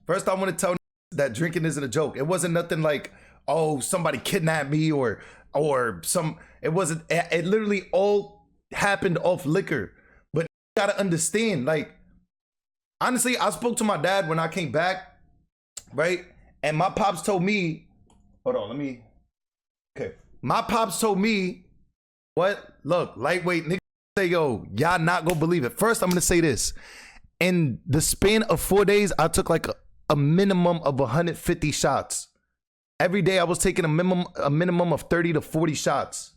First, I want to tell that drinking isn't a joke. It wasn't nothing like, oh, somebody kidnapped me or some. It wasn't. It literally all happened off liquor. But you gotta understand, like, honestly, I spoke to my dad when I came back, right? And my pops told me, hold on, let me. Okay, my pops told me, what? Look, lightweight nigga. Say, yo, y'all not gonna believe it. First, I'm gonna say this. In the span of 4 days, I took like a minimum of 150 shots. Every day I was taking a minimum of 30 to 40 shots.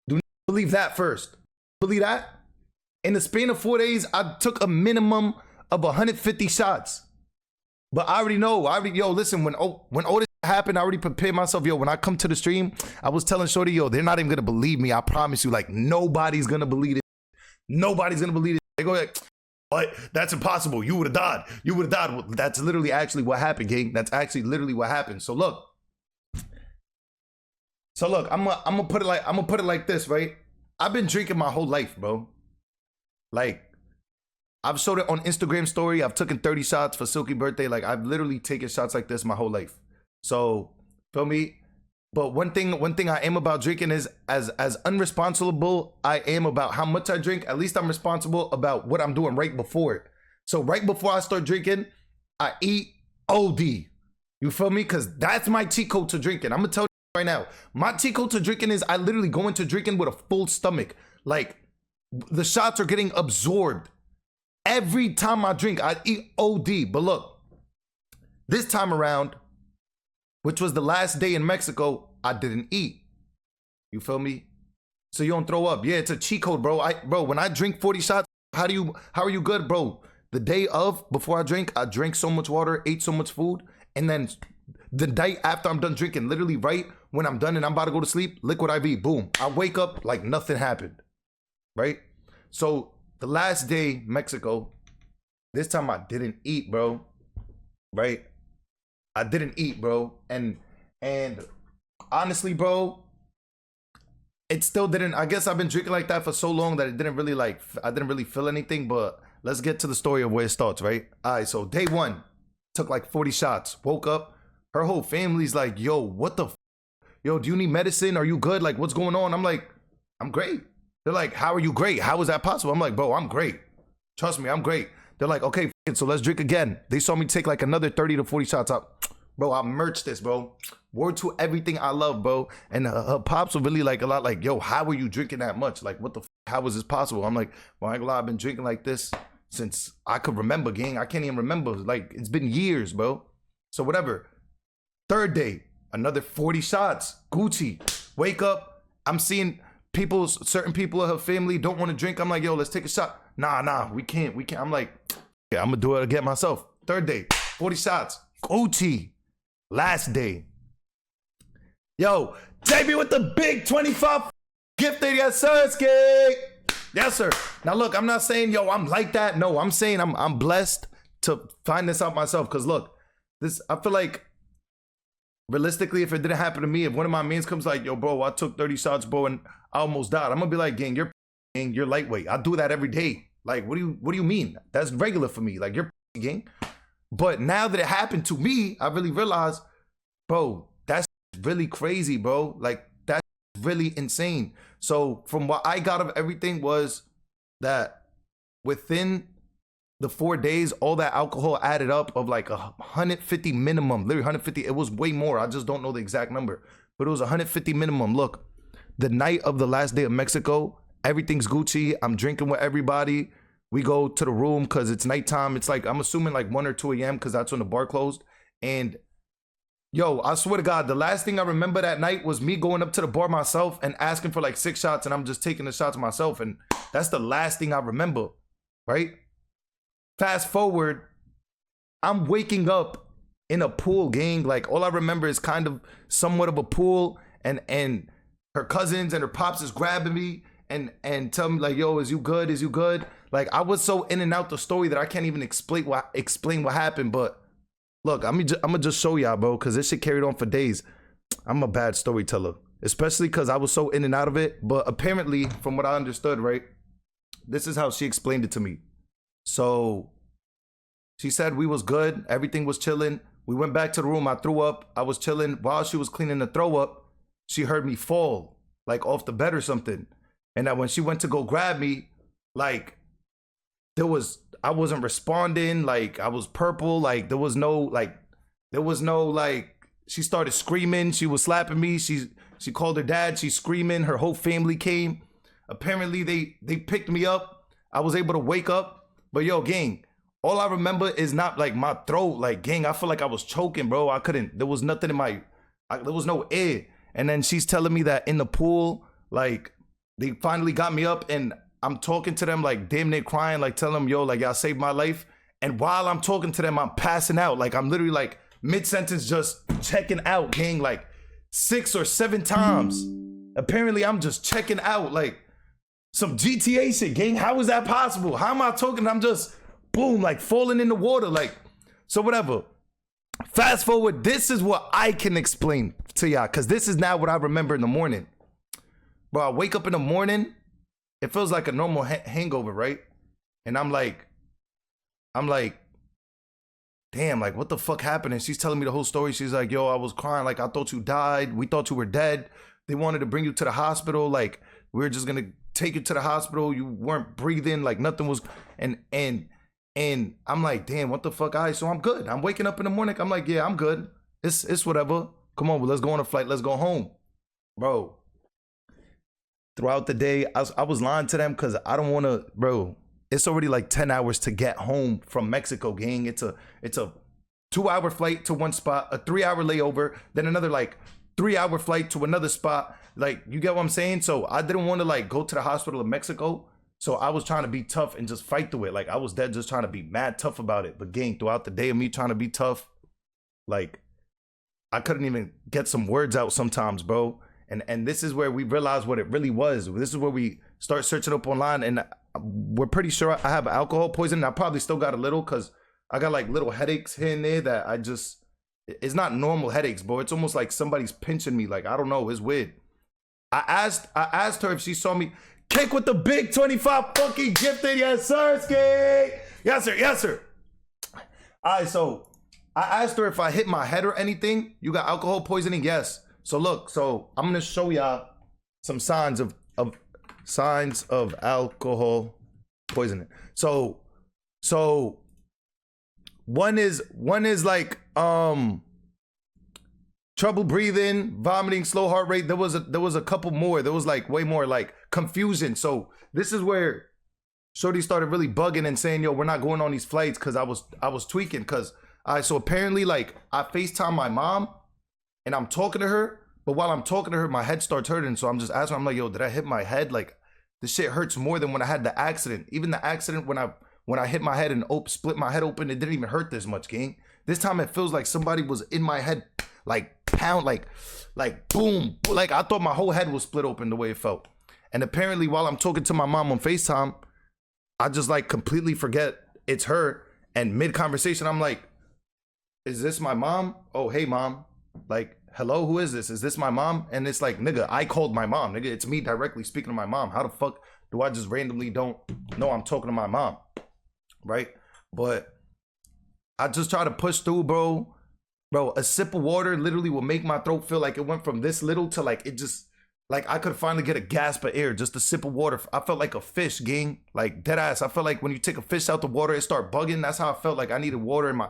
Do not believe that first. Believe that? In the span of 4 days, I took a minimum of 150 shots. But I already know, yo, listen, when all this happened, I already prepared myself. Yo, when I come to the stream, I was telling Shorty, yo, they're not even gonna believe me. I promise you, like, nobody's gonna believe it. Nobody's gonna believe it. They go like, what? That's impossible. You would have died. You would have died. Well, that's literally actually what happened, gang. That's actually literally what happened. So look, I'm gonna put it like this, right? I've been drinking my whole life, bro. Like, I've showed it on Instagram story. I've taken 30 shots for Silky birthday. Like, I've literally taken shots like this my whole life. So, feel me? But one thing I am about drinking is as unresponsible I am about how much I drink, at least I'm responsible about what I'm doing right before it. So right before I start drinking, I eat OD. You feel me? Because that's my cheat code to drinking. I'm going to tell you right now. My cheat code to drinking is I literally go into drinking with a full stomach. Like, the shots are getting absorbed. Every time I drink, I eat OD. But look, this time around, which was the last day in Mexico, I didn't eat. You feel me? So you don't throw up. Yeah, it's a cheat code, bro. Bro, when I drink 40 shots, how are you good, bro? The day of, before I drank so much water, ate so much food, and then the night after I'm done drinking, literally right when I'm done and I'm about to go to sleep, liquid IV, boom. I wake up like nothing happened, right? So the last day, Mexico, this time I didn't eat, bro, right? I didn't eat, bro. And honestly, bro, it still didn't. I guess I've been drinking like that for so long that it didn't really I didn't really feel anything. But let's get to the story of where it starts, right? All right, so day one, took like 40 shots. Woke up, her whole family's like, yo, what the yo, do you need medicine? Are you good? Like, what's going on? I'm like, I'm great. They're like, how are you great? How is that possible? I'm like, bro, I'm great. Trust me, I'm great. They're like, okay, so let's drink again. They saw me take like another 30 to 40 shots up. Bro, I merged this, bro. Word to everything I love, bro. And her pops were really like a lot like, yo, how are you drinking that much? Like, what the how is this possible? I'm like, well, I ain't gonna lie, I've been drinking like this since I could remember, gang. I can't even remember. Like, it's been years, bro. So whatever. Third day, another 40 shots. Gucci. Wake up. I'm seeing certain people of her family don't want to drink. I'm like, yo, let's take a shot. Nah, we can't. I'm like, yeah, I'm gonna do it again myself. Third day, 40 shots. Gucci. Last day. Yo, JB with the big 25 gifted. Yes, sir, Skate. Yes, sir. Now, look, I'm not saying, yo, I'm like that. No, I'm saying I'm blessed to find this out myself. Because, look, I feel like, realistically, if it didn't happen to me, if one of my mains comes like, yo, bro, I took 30 shots, bro, and I almost died, I'm going to be like, gang, you're lightweight. I do that every day. Like, what do you mean? That's regular for me. Like, you're gang. But now that it happened to me, I really realized, bro, that's really crazy, bro. Like, that's really insane. So from what I got of everything was that within the 4 days, all that alcohol added up of like 150 minimum, literally 150. It was way more. I just don't know the exact number, but it was 150 minimum. Look, the night of the last day of Mexico, everything's Gucci. I'm drinking with everybody. We go to the room because it's nighttime. It's like, I'm assuming like 1 or 2 a.m. because that's when the bar closed. And yo, I swear to God, the last thing I remember that night was me going up to the bar myself and asking for like 6 shots, and I'm just taking the shots myself. And that's the last thing I remember, right? Fast forward, I'm waking up in a pool, gang. Like, all I remember is kind of somewhat of a pool, and her cousins and her pops is grabbing me and tell me like, yo, is you good? Is you good? Like, I was so in and out the story that I can't even explain what happened. But look, I'm gonna just show y'all, bro, because this shit carried on for days. I'm a bad storyteller, especially because I was so in and out of it. But apparently, from what I understood, right, this is how she explained it to me. So She said we was good. Everything was chilling. We went back to the room. I threw up. I was chilling. While she was cleaning the throw up, she heard me fall, like off the bed or something. And that when she went to go grab me, like I wasn't responding. Like I was purple. Like there was no, she started screaming. She was slapping me. She called her dad. She's screaming. Her whole family came. Apparently they picked me up. I was able to wake up. But yo, gang, all I remember is not like my throat. Like, gang, I feel like I was choking, bro. I couldn't, there was nothing in there was no air. And then she's telling me that in the pool, like, they finally got me up and I'm talking to them, like, damn near crying, like, telling them, yo, like, y'all saved my life. And while I'm talking to them, I'm passing out. Like, I'm literally, like, mid-sentence just checking out, gang, like, 6 or 7 times. Apparently, I'm just checking out, like, some GTA shit, gang. How is that possible? How am I talking? I'm just, boom, like, falling in the water, like, so whatever. Fast forward, this is what I can explain to y'all, because this is now what I remember in the morning. Bro, I wake up in the morning, it feels like a normal hangover, right? And I'm like, damn, like, what the fuck happened? And she's telling me the whole story. She's like, yo, I was crying, like, I thought you died. We thought you were dead. They wanted to bring you to the hospital. Like, we were just gonna take you to the hospital. You weren't breathing, like, nothing was, and I'm like, damn, what the fuck? So I'm good. I'm waking up in the morning. I'm like, yeah, I'm good. It's whatever. Come on, let's go on a flight. Let's go home. Bro, throughout the day, I was lying to them because I don't want to, bro, it's already like 10 hours to get home from Mexico, gang. It's a 2-hour flight to one spot, a 3-hour layover, then another like 3-hour flight to another spot. Like, you get what I'm saying? So I didn't want to like go to the hospital in Mexico. So I was trying to be tough and just fight through it. Like, I was dead just trying to be mad tough about it. But gang, throughout the day of me trying to be tough, like, I couldn't even get some words out sometimes, bro. And this is where we realized what it really was. This is where we start searching up online, and we're pretty sure I have alcohol poisoning. I probably still got a little because I got like little headaches here and there that it's not normal headaches, bro. It's almost like somebody's pinching me. Like, I don't know, it's weird. I asked her if she saw me. Kick with the big 25 fucking gifted, yes sir, skate. Yes sir, yes sir. All right, so I asked her if I hit my head or anything. You got alcohol poisoning? Yes. So look, so I'm gonna show y'all some signs of alcohol poisoning. So one is like trouble breathing, vomiting, slow heart rate. There was a couple more. There was like way more, like confusion. So this is where Shorty started really bugging and saying, yo, we're not going on these flights, because I was tweaking. Because so apparently, like, I FaceTime my mom and I'm talking to her, but while I'm talking to her, my head starts hurting. So I'm just asking her, I'm like, yo, did I hit my head? Like, this shit hurts more than when I had the accident. Even the accident when I hit my head and split my head open, it didn't even hurt this much, gang. This time it feels like somebody was in my head, like pound, like boom. Like, I thought my whole head was split open the way it felt. And apparently while I'm talking to my mom on FaceTime, I just like completely forget it's her. And mid-conversation, I'm like, is this my mom? Oh, hey mom. Like, hello, who is this? Is this my mom? And it's like, nigga, I called my mom. Nigga, it's me directly speaking to my mom. How the fuck do I just randomly don't know I'm talking to my mom? Right? But I just try to push through, bro. Bro, a sip of water literally will make my throat feel like it went from this little to like, it just, like, I could finally get a gasp of air. Just a sip of water. I felt like a fish, gang. Like, dead ass. I felt like when you take a fish out the water, it start bugging. That's how I felt. Like, I needed water in my,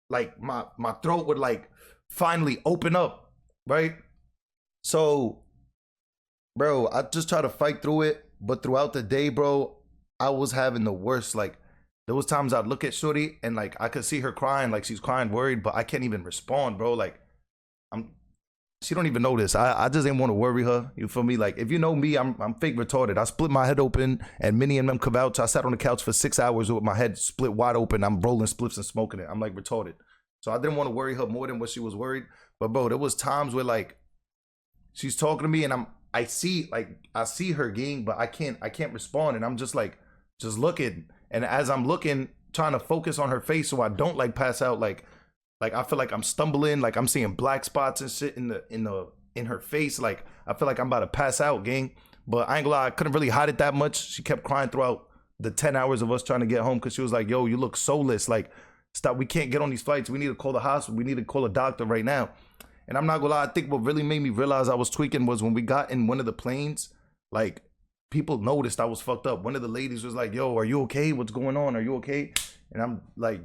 like, my throat would like finally open up, right? So, bro, I just try to fight through it. But throughout the day, bro, I was having the worst. Like, there was times I'd look at Shorty and like I could see her crying, like she's crying worried, but I can't even respond, bro. Like, she don't even know this. I just didn't want to worry her. You feel me? Like, if you know me, I'm fake retarded. I split my head open, and Minnie and them come out. I sat on the couch for 6 hours with my head split wide open. I'm rolling spliffs and smoking it. I'm like retarded. So I didn't want to worry her more than what she was worried. But bro, there was times where like she's talking to me and I see her, gang, but I can't respond, and I'm just like looking. And as I'm looking, trying to focus on her face so I don't like pass out, like I feel like I'm stumbling, like I'm seeing black spots and shit in her face. Like, I feel like I'm about to pass out, gang. But I ain't gonna lie, I couldn't really hide it that much. She kept crying throughout the 10 hours of us trying to get home, because she was like, yo, you look soulless. Like, stop. We can't get on these flights. We need to call the hospital. We need to call a doctor right now. And I'm not gonna lie, I think what really made me realize I was tweaking was when we got in one of the planes, like, people noticed I was fucked up. One of the ladies was like, yo, are you okay? What's going on? Are you okay? And I'm like,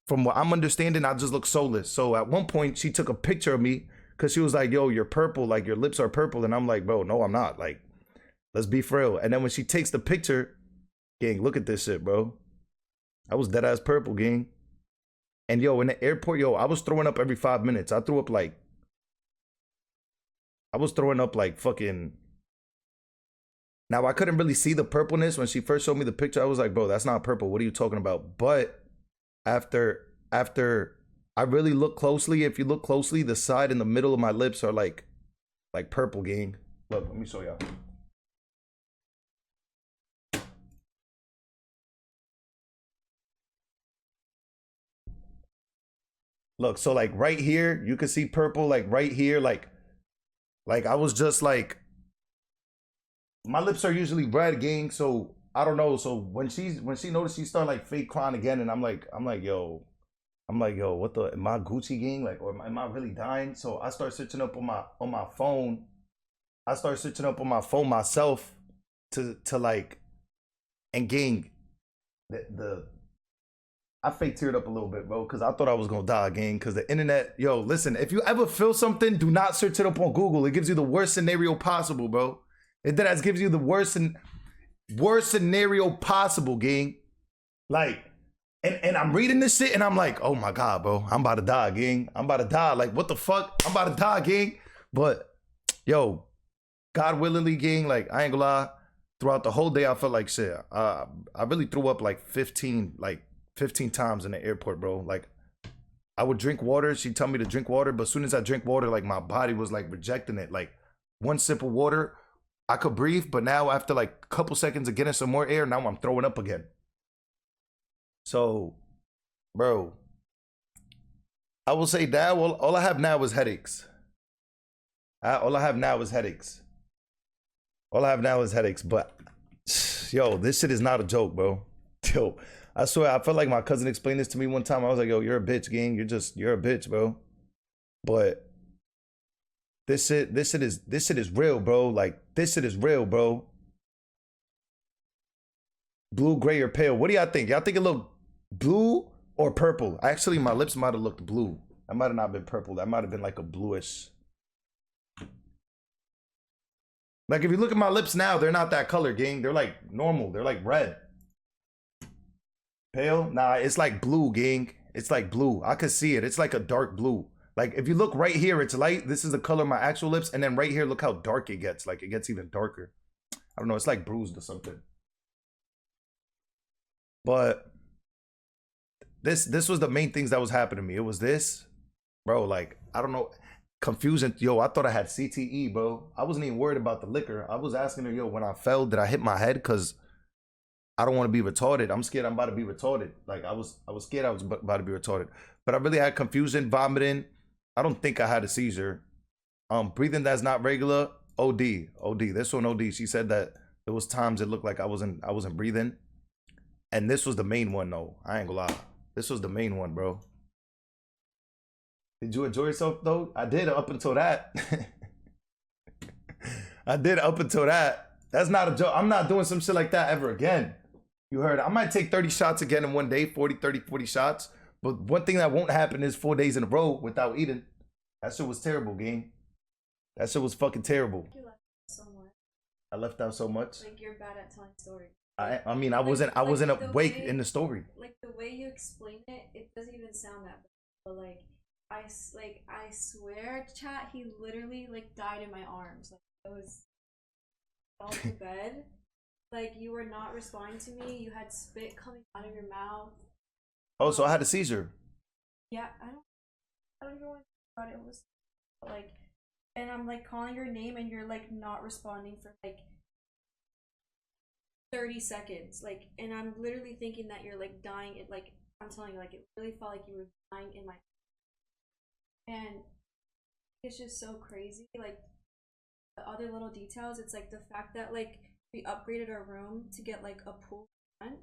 from what I'm understanding, I just look soulless. So at one point, she took a picture of me because she was like, yo, you're purple. Like, your lips are purple. And I'm like, bro, no, I'm not. Like, let's be for real. And then when she takes the picture, gang, look at this shit, bro. I was dead ass purple, gang. And yo, in the airport, yo, I was throwing up every 5 minutes. I was throwing up like fucking. Now, I couldn't really see the purpleness when she first showed me the picture. I was like, bro, that's not purple. What are you talking about? But after I really look closely, if you look closely, the side and the middle of my lips are like purple, gang. Look, let me show y'all. Look, so like right here, you can see purple, like right here, like I was just like, my lips are usually red, gang. So I don't know. So when she noticed, she started like fake crying again, and I'm like, yo, what the, am I Gucci, gang? Like, or am I really dying? So I start searching up on my phone. I start searching up on my phone myself to like, and gang, the I fake teared up a little bit, bro, because I thought I was gonna die, gang. Because the internet, yo, listen, if you ever feel something, do not search it up on Google. It gives you the worst scenario possible, bro. It does gives you the worst scenario possible, gang. Like, and I'm reading this shit and I'm like, oh my god, bro, I'm about to die, gang. I'm about to die. Like, what the fuck? I'm about to die, gang. But yo, God willingly, gang. Like, I ain't gonna lie. Throughout the whole day, I felt like shit. I really threw up like 15 times in the airport, bro. Like, I would drink water. She'd tell me to drink water, but as soon as I drink water, like, my body was like rejecting it. Like, one sip of water, I could breathe, but now after like a couple seconds of getting some more air, now I'm throwing up again. So, bro, I will say that all I have now is headaches. All I have now is headaches. All I have now is headaches. But yo, this shit is not a joke, bro. Yo, I swear, I felt like my cousin explained this to me one time. I was like, yo, you're a bitch, gang. You're a bitch, bro. But this shit is real, bro. Like, this shit is real, bro. Blue, gray, or pale. What do y'all think? Y'all think it looked blue or purple? Actually, my lips might have looked blue. That might have not been purple. That might have been like a bluish. Like, if you look at my lips now, they're not that color, gang. They're like normal. They're like red. Pale? Nah, it's like blue, gang. It's like blue. I could see it. It's like a dark blue. Like, if you look right here, it's light. This is the color of my actual lips. And then right here, look how dark it gets. Like, it gets even darker. I don't know. It's like bruised or something. But this was the main things that was happening to me. It was this, bro. Like, I don't know. Confusion. Yo, I thought I had CTE, bro. I wasn't even worried about the liquor. I was asking her, yo, when I fell, did I hit my head? Because I don't want to be retarded. I'm scared I'm about to be retarded. Like, I was scared I was about to be retarded. But I really had confusion, vomiting. I don't think I had a seizure. Breathing that's not regular. OD. This one OD. She said that there was times it looked like I wasn't breathing. And this was the main one, though. I ain't gonna lie. This was the main one, bro. Did you enjoy yourself, though? I did up until that. I did up until that. That's not a joke. I'm not doing some shit like that ever again. You heard. I might take 30 shots again in one day, 40 shots. But one thing that won't happen is 4 days in a row without eating. That shit was terrible, gang. That shit was fucking terrible. You left out so much. I left out so much. Like, you're bad at telling stories. I mean, I wasn't awake in the story. Like, the way you explain it, it doesn't even sound that bad. But like I swear, chat, he literally like died in my arms. Like, I was all to bed. Like, you were not responding to me. You had spit coming out of your mouth. Oh, so I had a seizure. Yeah, I don't even want to talk about it. It was like, and I'm like calling your name and you're like not responding for like 30 seconds. Like, and I'm literally thinking that you're like dying. It, like, I'm telling you, like, it really felt like you were dying in my, and it's just so crazy. Like, the other little details, it's like the fact that like we upgraded our room to get like a pool front.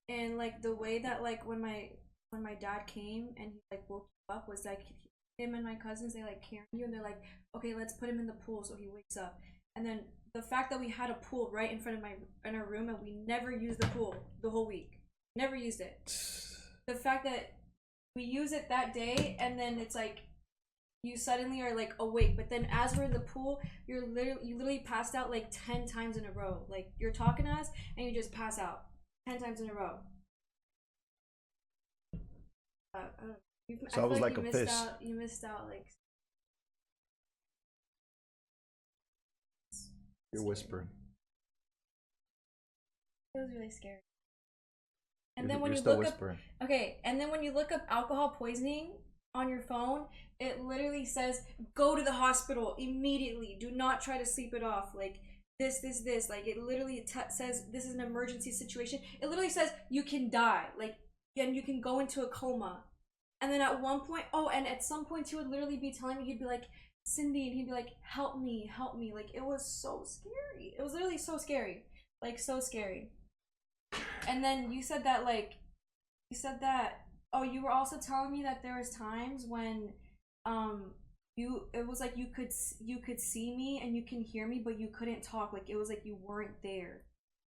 And like the way that like when my dad came and he like woke you up was like him and my cousins, they like carry you and they're like, okay, let's put him in the pool so he wakes up. And then the fact that we had a pool right in front of my in our room and we never used the pool the whole week, never used it. The fact that we use it that day and then it's like you suddenly are like awake, but then as we're in the pool, you literally passed out like 10 times in a row. Like you're talking to us and you just pass out 10 times in a row. So I was like a fish. You missed out like. You're whispering. It was really scary. And You're, then when you're you still look whispering. up, okay, and then when you look up alcohol poisoning on your phone, it literally says go to the hospital immediately. Do not try to sleep it off. Like this. Like it literally says this is an emergency situation. It literally says you can die. Like and you can go into a coma. And then at one point, oh, and at some point he would literally be telling me, he'd be like, Cindy, and he'd be like, help me. Like it was so scary. It was literally so scary. Like so scary. And then you said that oh, you were also telling me that there was times when it was like you could see me and you can hear me but you couldn't talk, like it was like you weren't there.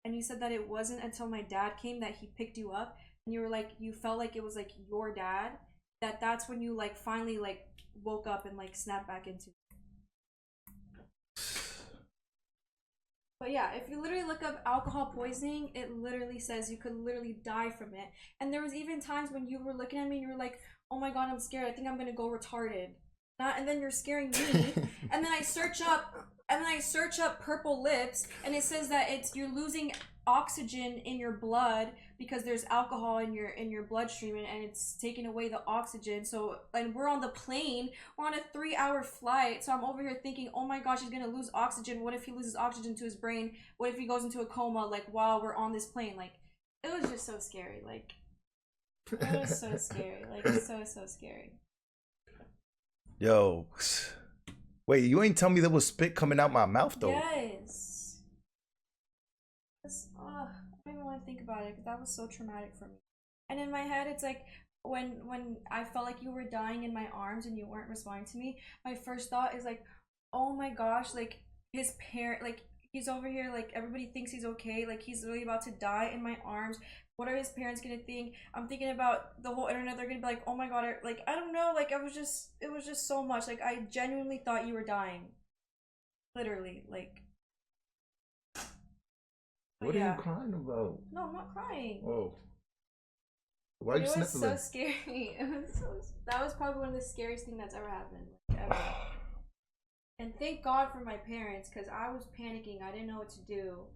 And you said that it wasn't until my dad came that he picked you up and you were like you felt like it was like your dad, that's when you like finally like woke up and like snapped back into it. But yeah, if you literally look up alcohol poisoning, it literally says you could literally die from it. And there was even times when you were looking at me and you were like, oh my god, I'm scared, I think I'm gonna go retarded. And then you're scaring me. And then I search up purple lips and it says that you're losing oxygen in your blood because there's alcohol in your bloodstream and it's taking away the oxygen. So and we're on the plane, we're on a 3-hour flight, so I'm over here thinking, oh my gosh, he's gonna lose oxygen. What if he loses oxygen to his brain? What if he goes into a coma like while we're on this plane? Like it was just so scary. Like it was so scary. Like so scary. Yo, wait, you ain't tell me there was spit coming out my mouth though. Yes. I don't even want to think about it because that was so traumatic for me. And in my head, it's like when I felt like you were dying in my arms and you weren't responding to me, my first thought is like, oh my gosh, like his parent, like he's over here, like everybody thinks he's okay, like he's really about to die in my arms. What are his parents gonna think? I'm thinking about the whole internet. They're gonna be like, oh my god, like I don't know, like it was just so much. Like I genuinely thought you were dying, literally, like. What are you crying about? No, I'm not crying. Oh, why are you sniffling? It was so scary. That was probably one of the scariest things that's ever happened, like, ever. And thank God for my parents, because I was panicking. I didn't know what to do.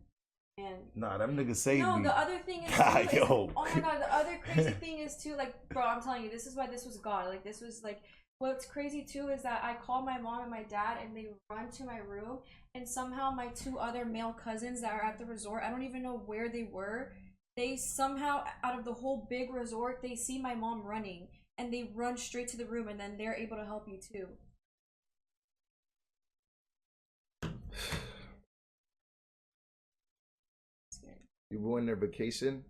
And nah, them niggas saved me. The other thing is, yo. Oh my god, the other crazy thing is too, like, bro, I'm telling you, this is why this was God. Like, this was like, what's crazy too is that I called my mom and my dad, and they run to my room, and somehow my 2 other male cousins that are at the resort, I don't even know where they were. They somehow, out of the whole big resort, they see my mom running, and they run straight to the room, and then they're able to help you too. You ruined their vacation?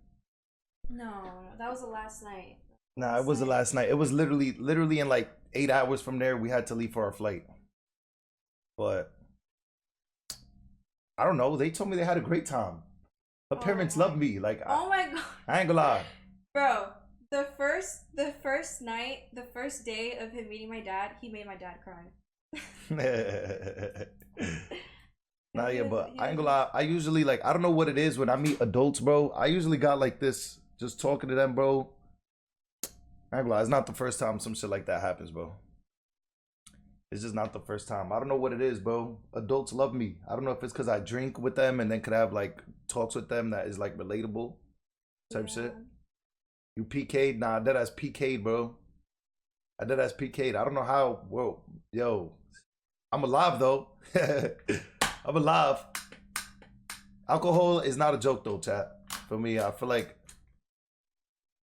No, that was the last night. Nah, it was the last night. It was literally in like 8 hours from there, we had to leave for our flight. But I don't know. They told me they had a great time. Her parents love me. Like, oh my god, I ain't gonna lie, bro. The first night, the first day of him meeting my dad, he made my dad cry. Nah, yeah, but I ain't gonna lie. I usually, like, I don't know what it is when I meet adults, bro. I usually got like this, just talking to them, bro. I ain't gonna lie. It's not the first time some shit like that happens, bro. It's just not the first time. I don't know what it is, bro. Adults love me. I don't know if it's because I drink with them and then could have like talks with them that is like relatable type shit. You PK'd? Nah, that ass PK'd, bro. I did ass PK'd. I don't know how. Whoa, yo, I'm alive though. I'm alive. Alcohol is not a joke though, chat. For me, I feel like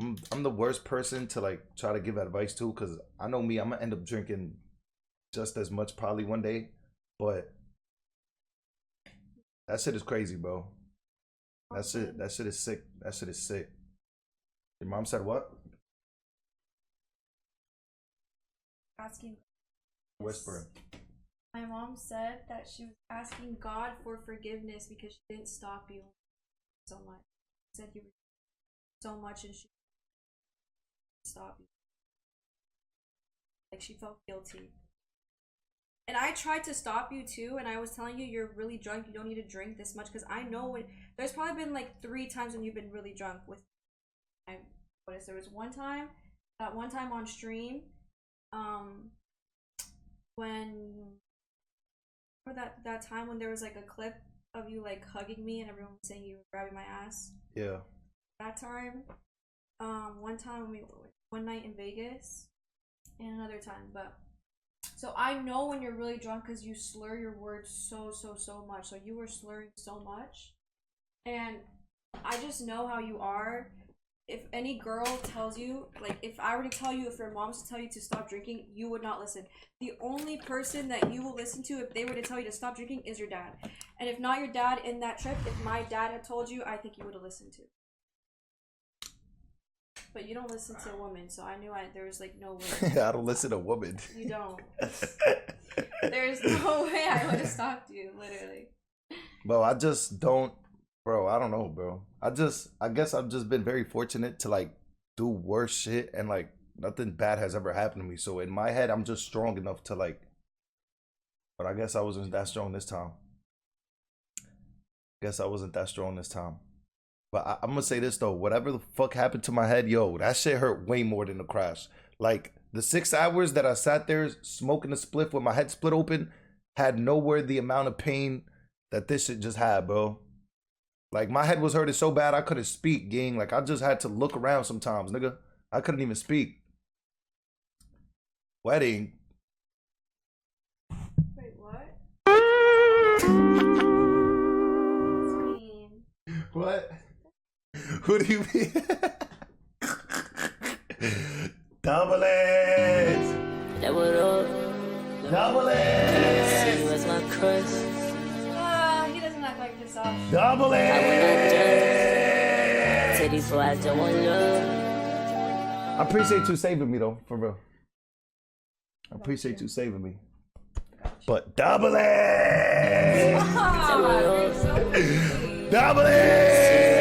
I'm the worst person to like try to give advice to, because I know me, I'm gonna end up drinking just as much probably one day, but that shit is crazy, bro. That shit is sick. That shit is sick. Your mom said what? Asking. Whispering. My mom said that she was asking God for forgiveness because she didn't stop you so much. She said you were so much and she didn't stop you. Like she felt guilty. And I tried to stop you too, and I was telling you you're really drunk, you don't need to drink this much, because I know when there's probably been like 3 times when you've been really drunk with there was that one time on stream, when or that time when there was like a clip of you like hugging me and everyone was saying you were grabbing my ass. Yeah. That time, one time one night in Vegas, and another time, but so I know when you're really drunk because you slur your words so much. So you were slurring so much, and I just know how you are. If any girl tells you, like if I were to tell you, if your mom's to tell you to stop drinking, you would not listen. The only person that you will listen to if they were to tell you to stop drinking is your dad. And if not your dad in that trip, if my dad had told you, I think you would have listened to. But you don't listen to a woman, so I knew there was like no way. I don't listen to women. You don't. There's no way I would have stopped you, literally. Bro, I just don't, bro, I don't know, bro. I guess I've just been very fortunate to like do worse shit and like nothing bad has ever happened to me. So in my head, I'm just strong enough to like, but I guess I wasn't that strong this time. But I'm gonna say this though, whatever the fuck happened to my head, yo, that shit hurt way more than the crash. Like the 6 hours that I sat there smoking a spliff with my head split open had nowhere the amount of pain that this shit just had, bro. Like my head was hurting so bad I couldn't speak, gang. Like I just had to look around sometimes, nigga. I couldn't even speak. Wedding. Wait, what? What? Who do you mean? Double it! Double it! He doesn't act like this off. Double it! I appreciate you saving me though, for real. I appreciate you saving me. But double it! Double it!